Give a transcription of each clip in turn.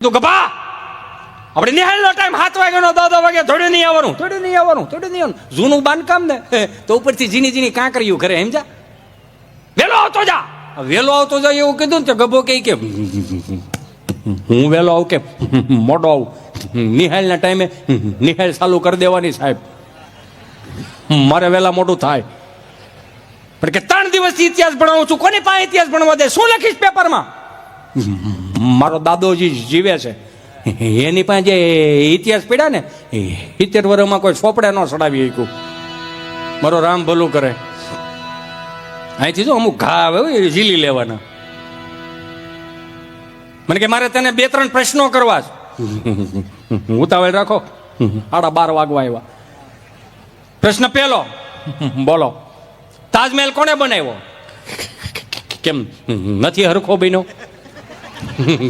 તું ગભા આપણે નિહાળનો ટાઈમ 7 વાગ્યાનો 10 વાગે થોડું નહીં આવવાનું જૂનું બાંધકામ ને તો ઉપરથી ઝીણી ઝીણી કાંકરીઓ કરે સમજા. વેલો આવતો જા એવું કીધું ને તો ગભો કે હું વેલો આવું કે મોડો આવું. નિહાળના ટાઈમે નિહાળ ચાલુ કરી દેવાની સાહેબ, મારે વેલા મોટું થાય. પણ કે 3 દિવસથી ઇતિહાસ ભણાવું છું, કોની પાસે ઇતિહાસ ભણવા દે? શું લખીશ પેપરમાં? મારો દાદોજી જીવે છે, એની પાસે જે ઇતિહાસ પડ્યા ને 70 વર્ષમાં કોઈ ચોપડે ન ચડાવી શક્યું. મારો રામ ભલું કરે. અહીંથી જો અમુક ઘા આવે એ ઝીલી લેવાના. મને કે મારે તને 2-3 પ્રશ્નો કરવા છે. ઉતાવળ રાખો, 12:30 વાગવા આવ્યા. પ્રશ્ન પહેલો, બોલો, તાજમહેલ કોને બનાવ્યો? કેમ નથી હરખો બન્યો?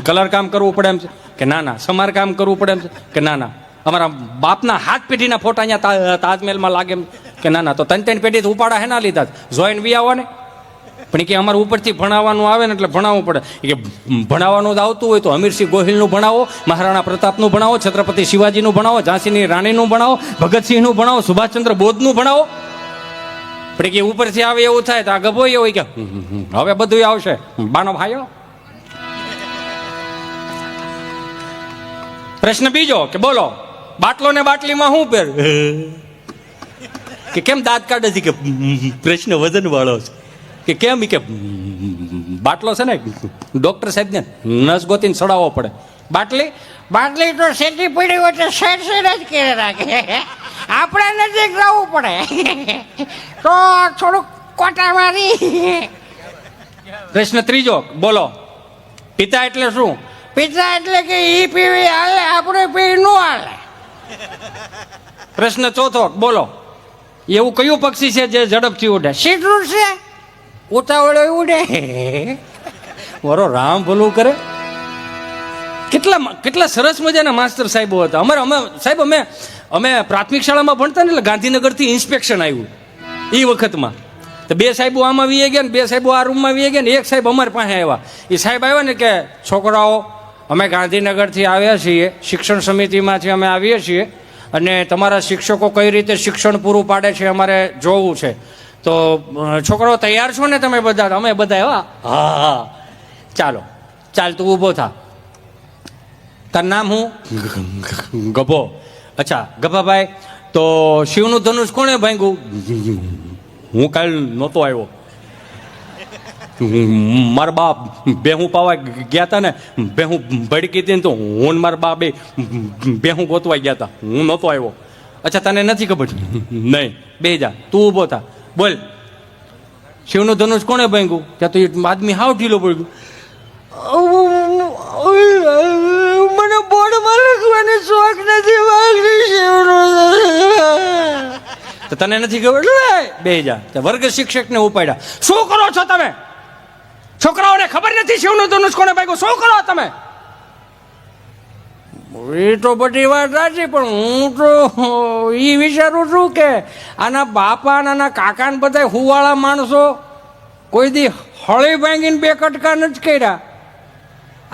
કલર કામ કરવું પડે એમ છે કે ના? સમાર કામ કરવું પડે એમ છે કે ના? અમારા બાપના હાથ પેઢીના ફોટા અહીંયા તાજમહેલમાં લાગે એમ કે ના? તો 3 પેઢી ઉપાડા હેના લીધા, જોઈન બી આવો ને. પણ કે અમારે ઉપરથી ભણાવવાનું આવે ને એટલે ભણાવવું પડે. કે ભણાવવાનું જ આવતું હોય તો અમીરસિંહ ગોહિલનું ભણાવો, મહારાણા પ્રતાપનું ભણાવો, છત્રપતિ શિવાજીનું ભણાવો, ઝાંસીની રાણીનું ભણાવો, ભગતસિંહનું ભણાવો, સુભાષચંદ્ર બોઝનું ભણાવો. પણ કે ઉપરથી આવે એવું થાય તો આ ગભો એ હોય કે હવે બધું આવશે. બાનો ભાઈઓ. પ્રશ્ન બીજો કે બોલો, બાટલો ને બાટલીમાં શું પહેર? કે કેમ દાંત કાઢે છે? કે પ્રશ્ન વજન વાળો છે. કે કેમ? કે બાટલો છે ને ડોક્ટર સાહેબ ને નસ ગોતીને ચડાવવો પડે. બાટલી તો શેકી પડી હોય તો સેટ જ કરી રાખે, આપણે નજીક જવું પડે તો થોડુંક કોટા મારી. પ્રશ્ન ત્રીજો બોલો, પિતા એટલે શું? પિતા એટલે કે ઈ પીવી હાલે, આપણે પીવી ન હાલે. પ્રશ્ન ચોથો બોલો, એવું કયું પક્ષી છે જે ઝડપથી ઉડે? સીટું છે, ઉતાવળે ઉડે. મારો રામ ભલું કરે. કેટલા સરસ મજાના માસ્ટર સાહેબો હતા. અમે પ્રાથમિક શાળામાં ભણતા ને એટલે ગાંધીનગરથી ઇન્સ્પેક્શન આવ્યું એ વખતમાં. તો 2 સાહેબો આમાં વી ગયા ને 2 સાહેબો આ રૂમમાં વી ગયા ને 1 સાહેબ અમારી પાસે આવ્યા. એ સાહેબ આવ્યા ને કે છોકરાઓ, અમે ગાંધીનગરથી આવ્યા છીએ, શિક્ષણ સમિતિમાંથી અમે આવીએ છીએ, અને તમારા શિક્ષકો કઈ રીતે શિક્ષણ પૂરું પાડે છે અમારે જોવું છે. તો છોકરાઓ તૈયાર છો ને તમે બધા? અમે બધા હા. ચાલ તું ઊભો થા. તાર નામ હું? ગભો. અચ્છા ગભાભાઈ, તો શિવનું ધનુષ કોણે ભાંગ્યું? હું કાલ નહોતો આવ્યો. મારા બાપ બેહું પાવા ગયા હતા ને, બેહું ભડકી હતી ને તો હું ને મારા બા બેહું ગોતવા ગયા હતા, હું નહોતો આવ્યો. અચ્છા તને નથી ખબર? નહીં. બે જા, તું ઊભો થા. બોલ, શિવનું ધનુષ કોણે ભાંગ્યું? ત્યાં તો આદમી હાવ ઢીલો પડી ગયો. મને બોર્ડમાં લખવાનો શોખ નથી, તો તને નથી ખબર? બે જા. વર્ગ શિક્ષકને ઉપાડ્યા. શું કરો છો તમે? છોકરાઓને ખબર નથી શિવનું ધનુષ કોણે ભાગ્યું? શું કરો તમે? એ તો બધી વાત સાચી, પણ હું તો એ વિચારું છું કે આના બાપા આના કાકા ને બધા હુવાળા માણસો કોઈ દી હળી ભાંગીને 2 કટકા નથી કર્યા.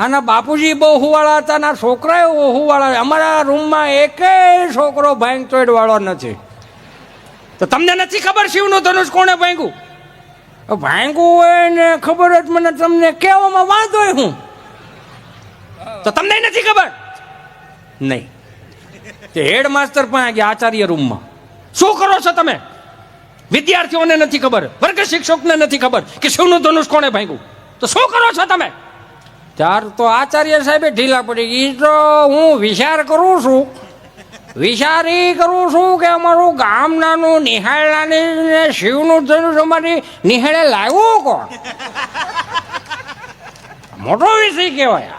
આના બાપુજી બહુ હુવાળા હતા, ના છોકરાઓ બહુ હુવાળા. અમારા રૂમમાં એકેય છોકરો ભાંગ તોડ વાળો નથી. તો તમને નથી ખબર શિવનું ધનુષ કોણે ભાંગ્યું? ભાંગવું હોય ને ખબર જ મને તમને કહેવામાં વાંધો હોય હું? તો તમને નથી ખબર? નહીં. તે હેડ માસ્ટર પાસે ગયા, આચાર્ય રૂમમાં. શું કરો છો તમે? વિદ્યાર્થીઓને નથી ખબર, વર્ગ શિક્ષકને નથી ખબર કે શિવનું ધનુષ કોણે ભાંગ્યું, તો શું કરો છો તમે? ત્યાર તો આચાર્ય સાહેબે ઢીલા પડી. એ તો હું વિચાર કરું છું કે અમારું ગામ નાનું, નિહાળ નાની, શિવનું ધનુષ અમારી નિહાળે લાવ્યું કોણ? મોટો વિષય કહેવાય,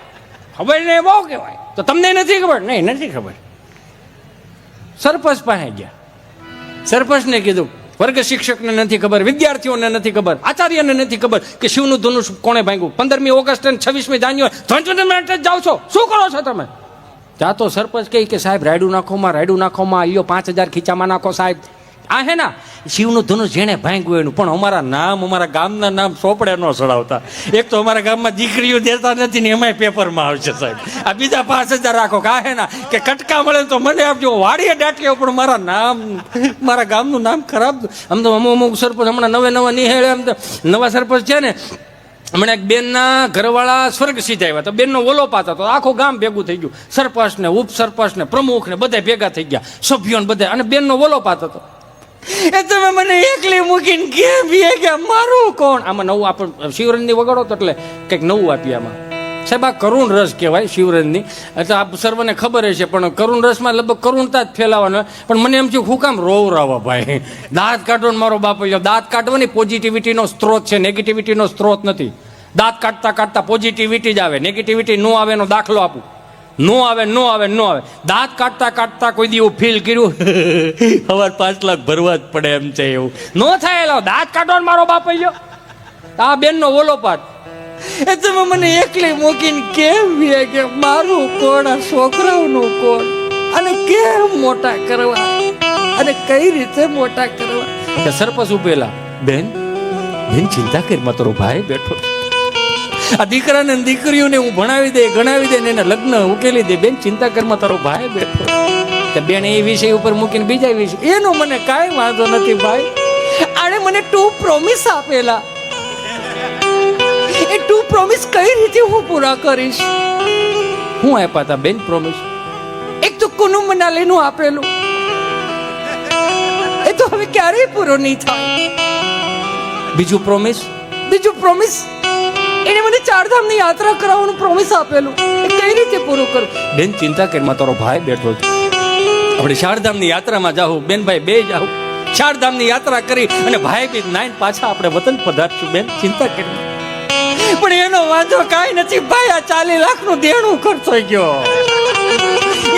ખબર નહીં બહુ કહેવાય. તો તમને નથી ખબર? નહીં, નથી ખબર. સરપંચ પાસે ગયા. સરપંચને કીધું વર્ગ શિક્ષકને નથી ખબર, વિદ્યાર્થીઓને નથી ખબર, આચાર્યને નથી ખબર કે શિવનું ધનુષ કોણે ભાંગ્યું. 15મી ઓગસ્ટ અને 26મી જાન્યુઆરી ધનજન જાઓ છો, શું કરો છો તમે? ત્યાં તો સરપંચ કહે કે સાહેબ રાયડું નાખોમાં, લ્યો 5000 ખીચામાં નાખો સાહેબ. આ હે ના શિવનું ધનુષ જેણે ભાંગ્યું એનું, પણ અમારા નામ, અમારા ગામના નામ સોપડે ન ચડાવતા. એક તો અમારા ગામમાં દીકરીઓ દેતા નથી ને એમાંય પેપરમાં આવશે સાહેબ. આ બીજા 5,000 રાખો કે આ હે ના કે કટકા મળે તો મને આપજો, વાડીએ દાટલીઓ, પણ મારા નામ, મારા ગામનું નામ ખરાબ. આમ તો અમુક સરપંચ હમણાં નવા નિહેળે, આમ તો નવા સરપંચ છે ને, હમણાં એક બેનના ઘરવાળા સ્વર્ગ સીધા આવ્યા તો બેનનો ઓલો પાતા તો આખું ગામ ભેગું થઈ ગયું, સરપંચ ને ઉપસરપંચ ને પ્રમુખ ને બધા ભેગા થઈ ગયા, સભ્યો ને બધા, અને બેનનો ઓલો પાતો હતો. એ તમે મને એકલી મૂકીને કેમ ગયા, મારું કોણ? આમાં નવું આપણે શિવરંજની વગાડો તો એટલે કંઈક નવું આપીએ આમાં સાહેબ. આ કરુણ રસ કહેવાય શિવરંજની, એટલે આપ સર્વને ખબર હશે, પણ કરુણ રસમાં લગભગ કરુણતા જ ફેલાવાનો. પણ મને એમ થયું હું કામ રોવરાવા ભાઈ, દાંત કાઢો ને મારો બાપ. દાંત કાઢવાની પોઝિટિવિટીનો સ્ત્રોત છે, નેગેટિવિટીનો સ્ત્રોત નથી. દાંત કાઢતા કાઢતા પોઝિટિવિટી જ આવે, નેગેટિવિટી નો આવે એનો દાખલો આપું. નો આવે. દાંત કાઢતા કાઢતા કોઈ દી એવું ફીલ કર્યું હવે 5 લાખ ભરવા જ પડે એમ છે, એવું નો થાય. દાંત કાઢો ને મારો બાપ. આ બેનનો ઓલો પાત, એ તમે મને એકલી મૂકીને કેમ કે મારું કોણ, આ છોકરાઓનું કોણ, અને કેમ મોટા કરવા, અને કઈ રીતે મોટા કરવા? સરપંચ ઉભેલા, બેન ચિંતા કરી માં, તારો ભાઈ બેઠો. આ દીકરાને દીકરીઓને હું ભણાવી દે, ગણાવી દે ને એને લગ્ન ઉકેલી દે. બેન ચિંતા કરમાં, તારો ભાઈ બેઠો. બેન એ વિષય ઉપર મૂકીને બીજા વિષય, એનો મને કાંઈ વાંધો નથી ભાઈ. આણે મને 2 પ્રોમિસ આપેલા, એ 2 પ્રોમિસ કઈ રીતે હું પૂરા કરીશ? હું આપ્યા હતા બેન પ્રોમિસ? એક તો કુનુ મનાલીનું આપેલું, એ તો હવે ક્યારેય પૂરો નહીં થાય. બીજું પ્રોમિસ એને મને 4 ધામની યાત્રા કરાવવાનું પ્રોમિસ આપેલું, એ કઈ રીતે પૂરું કરું? બેન ચિંતા કરમાં, તારો ભાઈ બેઠો છે. આપણે 4 ધામની યાત્રામાં જાઉં, બેન ભાઈ બે જાઉં, 4 ધામની યાત્રા કરી અને ભાઈ બી નાઈન પાછા આપણે વતન પધારશું. બેન ચિંતા કરી. પણ એનો વાંધો કાંઈ નથી ભાઈ, આ 40 લાખનું દેણું ખર્ચાઈ ગયો,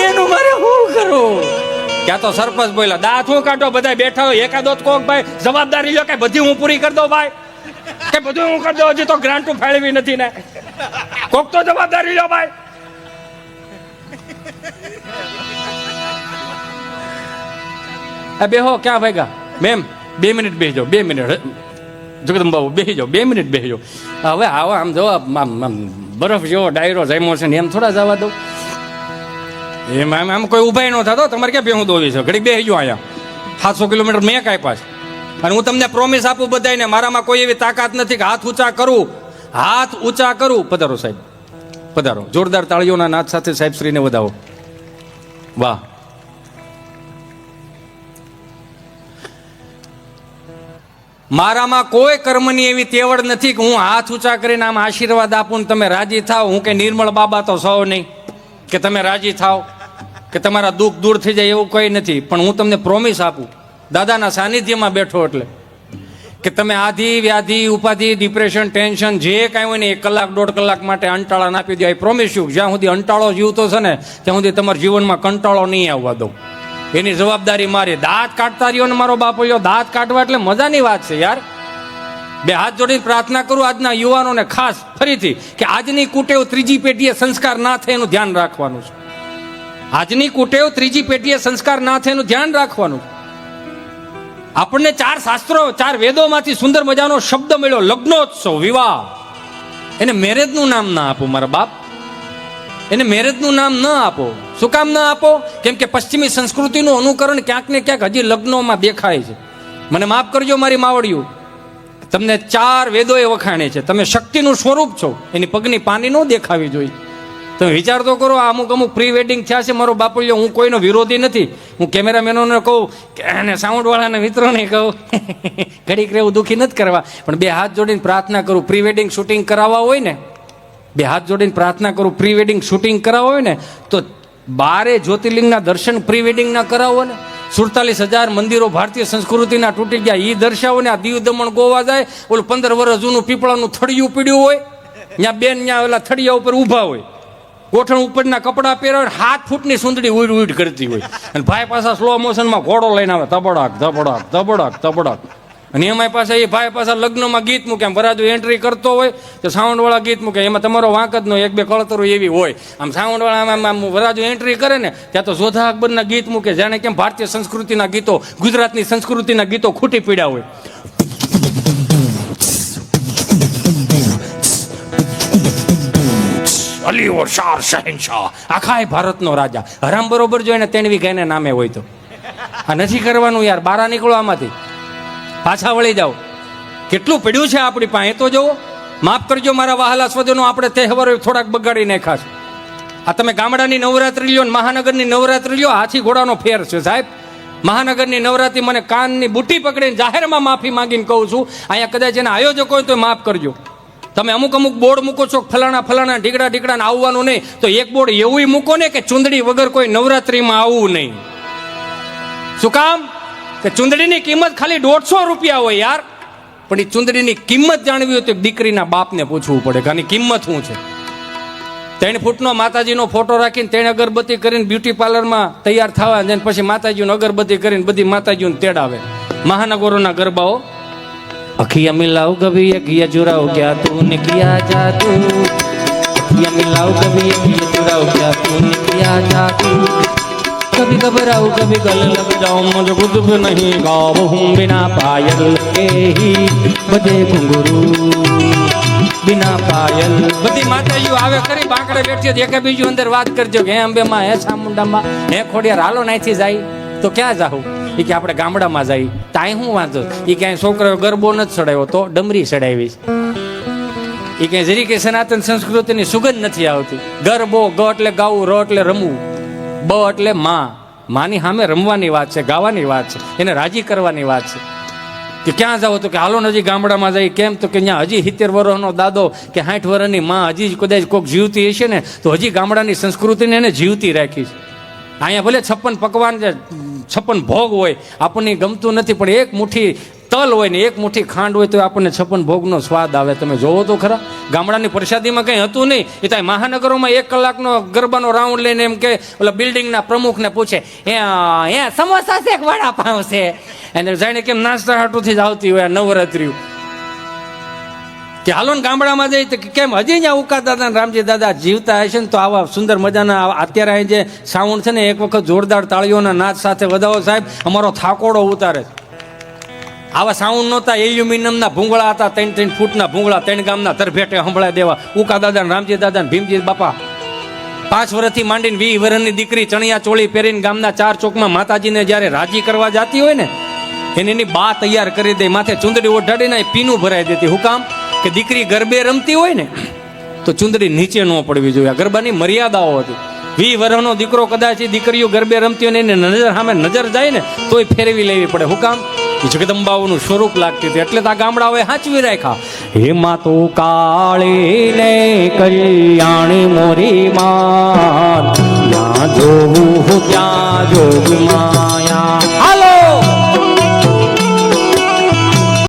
એનું મારે શું કરું? ક્યાં તો સરપંચ બોલ્યા, દાંત હું કાઢો, બધા બેઠા હોય, એકાદો કોક ભાઈ જવાબદારી લો કે બધી હું પૂરી કરી દઉં ભાઈ, કે બધું હું કરી દઉં, હજી તો ગ્રાન્ટો ફાળવી નથી ને, કોક તો જવાબદારી લો ભાઈ. બેહો ક્યાં ભાઈ ગા મેમ, 2 મિનિટ બેસજો, 2 મિનિટ જગદંબાબુ બેસી જાઓ, 2 મિનિટ બેસી જાઓ. હવે આવો, આમ જો આમ બરફ જેવો ડાયરો જામ્યો છે ને, એમ થોડા જવા દઉં? એમ આમ કોઈ ઉભાઈ ન થતો. તમારે ક્યાં બેહું દોવી છે? ઘડીક બેસી જાઓ અહીંયા. 700 કિલોમીટર મેં કાપ્યા છે, અને હું તમને પ્રોમિસ આપું બધાને, મારામાં કોઈ એવી તાકાત નથી કે હાથ ઊંચા કરું. પધારો સાહેબ, પધારો. જોરદાર તાળીઓના નાદ સાથે સાહેબ શ્રીને વધાવો. વાહ. મારામાં કોઈ કર્મની એવી તેવડ નથી કે હું હાથ ઊંચા કરીને આમ આશીર્વાદ આપું ને તમે રાજી થાવ. હું કે નિર્મળ બાબા તો સૌ નહીં કે તમે રાજી થાવ કે તમારા દુઃખ દૂર થઈ જાય, એવું કંઈ નથી. પણ હું તમને પ્રોમિસ આપું, દાદાના સાનિધ્યમાં બેઠો એટલે, કે તમે આધિ વ્યાધિ ઉપાધિ ડિપ્રેશન ટેન્શન જે કાંઈ હોય ને 1 કલાક 1.5 કલાક માટે અંટાળા આપી દો. આઈ પ્રોમિસ યુ, જ્યાં સુધી અંટાળો જીવતો છે ને ત્યાં સુધી તમારા જીવનમાં કંટાળો નહીં આવવા દઉં. એની જવાબદારી મારી. દાંત કાઢતા રહ્યો ને મારો બાપો, દાંત કાઢવા એટલે મજાની વાત છે યાર. 2 હાથ જોડીને પ્રાર્થના કરું આજના યુવાનોને ખાસ ફરીથી, કે આજની કુટેવ 3જી પેઢીએ સંસ્કાર ના થાય એનું ધ્યાન રાખવાનું છે. આજની કુટેવ 3જી પેઢીએ સંસ્કાર ના થાય એનું ધ્યાન રાખવાનું. આપણને 4 શાસ્ત્રો 4 વેદોમાંથી સુંદર મજાનો શબ્દ મળ્યો, લગ્નોત્સવ, વિવાહ. એને મેરેજનું નામ ના આપો મારા બાપ, એને મેરેજનું નામ ન આપો. શું કામ ના આપો? કેમ કે પશ્ચિમી સંસ્કૃતિનું અનુકરણ ક્યાંક ને ક્યાંક હજી લગ્નોમાં દેખાય છે. મને માફ કરજો મારી માવડિયું, તમને 4 વેદોએ વખાણે છે. તમે શક્તિનું સ્વરૂપ છો, એની પગની પાની ન દેખાવી જોઈએ. તમે વિચાર તો કરો, અમુક પ્રી વેડિંગ થયા છે મારો બાપુલ્યો. હું કોઈનો વિરોધી નથી. હું કેમેરામેનોને કહું અને સાઉન્ડવાળાના મિત્રોને કહું ઘડીક રહેવું દુઃખી નથી કરવા, પણ 2 હાથ જોડીને પ્રાર્થના કરું. પ્રી વેડિંગ શૂટિંગ કરાવવા હોય ને, 2 હાથ જોડીને પ્રાર્થના કરું. પ્રી વેડિંગ શૂટિંગ કરાવવા હોય ને તો 12 જ્યોતિર્લિંગના દર્શન પ્રી વેડિંગ ના કરાવો ને. 47,000 મંદિરો ભારતીય સંસ્કૃતિના તૂટી ગયા, એ દર્શાવો ને. આ દીવ દમણ ગોવા જાય, ઓલું 15 વર્ષ જૂનું પીપળાનું થળિયું પીડ્યું હોય, ત્યાં બેન ત્યાં ઓલા થળિયા ઉપર ઊભા હોય, ગોઠણ ઉપરના કપડાં પહેરાવે, 7 ફૂટની સુંદડી ઉડ કરતી હોય, અને ભાઈ પાછા સ્લો મોશનમાં ઘોડો લઈને આવે, ધબડાક ધબડાક ધબડાક ધબડાક. અને એમાં પાછા એ ભાઈ પાછા લગ્નમાં ગીત મૂકે, આમ વરાજો એન્ટ્રી કરતો હોય તો સાઉન્ડવાળા ગીત મૂકે, એમાં તમારો વાંક જ ન હોય, એક બે કળતરો એવી હોય. આમ સાઉન્ડવાળા આમ વરાજો એન્ટ્રી કરે ને ત્યાં તો જોધા અકબરના ગીત મૂકે, જાણે કેમ ભારતીય સંસ્કૃતિના ગીતો, ગુજરાતની સંસ્કૃતિના ગીતો ખૂટી પીડ્યા હોય. અલી ઓ શાર શહેનશાહ, આખા ભારતનો રાજા, હરામ બરોબર જો એને તેણવી ગાયને નામે હોય તો આ નથી કરવાનું યાર. બહાર નીકળો આમાંથી, પાછા વળી જાઓ. કેટલું પડ્યું છે આપણી પાસે તો જુઓ. માફ કરજો મારા વહાલા સ્વજનો, આપણે તહેવારો થોડાક બગાડી નાખ્યા છે. આ તમે ગામડાની નવરાત્રી લ્યો ને મહાનગરની નવરાત્રી લ્યો, હાથી ઘોડાનો ફેર છે સાહેબ. મહાનગરની નવરાત્રી મને કાનની બુટ્ટી પકડીને જાહેરમાં માફી માંગીને કહું છું, અહીંયા કદાચ એના આયોજકો હોય તો માફ કરજો. તમે અમુક બોર્ડ મૂકો છો ફલાણા ફલાણા ઢીકડા ઢીકડા આવવાનું નહીં, તો એક બોર્ડ એવું મૂકો ને કે ચુંદડી વગર કોઈ નવરાત્રીમાં આવવું નહીં. શું કામ? કે ચુંદડીની કિંમત ખાલી 150 રૂપિયા હોય યાર, પણ એ ચુંદડીની કિંમત જાણવી હોય તો દીકરીના બાપને પૂછવું પડે કે આની કિંમત શું છે. 3 ફૂટનો માતાજીનો ફોટો રાખીને 3 અગરબત્તી કરીને બ્યુટી પાર્લરમાં તૈયાર થવા જાય, પછી માતાજીનો અગરબત્તી કરીને બધી માતાજીઓને તેડાવે. મહાનગરોના ગરબાઓ. અખિયા મિલાવ કભી અખિયા ચુરાવ ક્યા તૂને કિયા જાદુ, અખિયા મિલાવ કભી અખિયા ચુરાવ ક્યા તૂને કિયા જાદુ, कभी घबराऊं कभी गले लग जाऊं मुझे खुद भी नहीं गाँव हूँ बिना पायल के ही बजे घुंघरू बिना पायल. બધી માતાજીઓ આવે કરી બાંકડે બેઠી હતી, એકે બીજું અંદર વાત કરજો કે હે અંબે માં, હે ચામુંડામાં, હે ખોડિયાર, હાલો નાઈથી જાય તો ક્યાં જાવું? એ કે આપણે ગામડામાં જાય. તાય શું વાંધો? એ ક્યાંય છોકરો ગરબો નથી ચડાવ્યો તો ડમરી ચડાવી. એ ક્યાંય જરી કે સનાતન સંસ્કૃતિની સુગંધ નથી આવતી. ગરબો, ગ એટલે ગાવું, ર એટલે રમવું, બ એટલે માની સામે રમવાની વાત છે, ગાવાની વાત છે, એને રાજી કરવાની વાત છે. કે ક્યાં જાવ તો કે હાલો હજી ગામડામાં જાય. કેમ? તો કે ત્યાં હજી 70 વર્ષનો દાદો કે 60 વર્ષની માં હજી કદાચ કોઈક જીવતી હશે ને તો હજી ગામડાની સંસ્કૃતિને એને જીવતી રાખી છે. અહીંયા ભલે 56 પકવાન છે, 56 ભોગ હોય, આપણને ગમતું નથી, પણ એક મુઠ્ઠી તલ હોય ને એક મુઠ્ઠી ખાંડ હોય તો આપણને 56 ભોગનો સ્વાદ આવે. તમે જોવો તો ખરા, ગામડાની પ્રસાદીમાં કંઈ હતું નહીં. એ ત્યાં મહાનગરોમાં 1 કલાકનો ગરબાનો રાઉન્ડ લઈને એમ કે ઓલા બિલ્ડિંગના પ્રમુખને પૂછે, એ સમોસા છે કે વડાપાઉં છે? અને જાણે કેમ નાસ્તા હાટુથી જ આવતી હોય નવરાત્રિ. કે હાલો ને ગામડામાં જઈ તો કેમ હજી ત્યાં ઉકા દાદા રામજી દાદા જીવતા હશે ને તો આવા સુંદર મજાના અત્યારે અહીં જે સાઉન્ડ છે ને એક વખત જોરદાર તાળીઓના નાદ સાથે વધાવો સાહેબ, અમારો થાકોડો ઉતારે. આવા સાઉન્ડ નહોતા, એલ્યુમિનિયમના ભૂંગળા હતા, 3 ફૂટના ભૂંગળા, 3 ગામના તરભેટે સંભળાય દેવા. ઉકા દાદા રામજી દાદા ભીમજી બાપા 5 વર્ષથી માંડીને 20 વર્ષની દીકરી ચણિયા ચોળી પહેરીને ગામના 4 ચોકમાં માતાજીને જ્યારે રાજી કરવા જતી હોય ને એની બા તૈયાર કરી દે, માથે ચુંદડી ઓઢાડીને પીનું ભરાઈ દેતી. હું કામ? કે દીકરી ગરબે રમતી હોય ને તો ચુંદડી નીચે ન પડવી જોઈએ. ગરબાની મર્યાદાઓ હતી. 20 વર્ષનો દીકરો કદાચ દીકરીઓ ગરબે રમતી હોય ને એની નજર સામે નજર જાય ને તોય ફેરવી લેવી પડે. હું કામ? જગદંબાઓનું સ્વરૂપ લાગતી હતી, એટલે તો આ ગામડાઓએ સાચવી રાખ્યા. હેમાં તો કાળી ને કલ્યાણી મોરી માં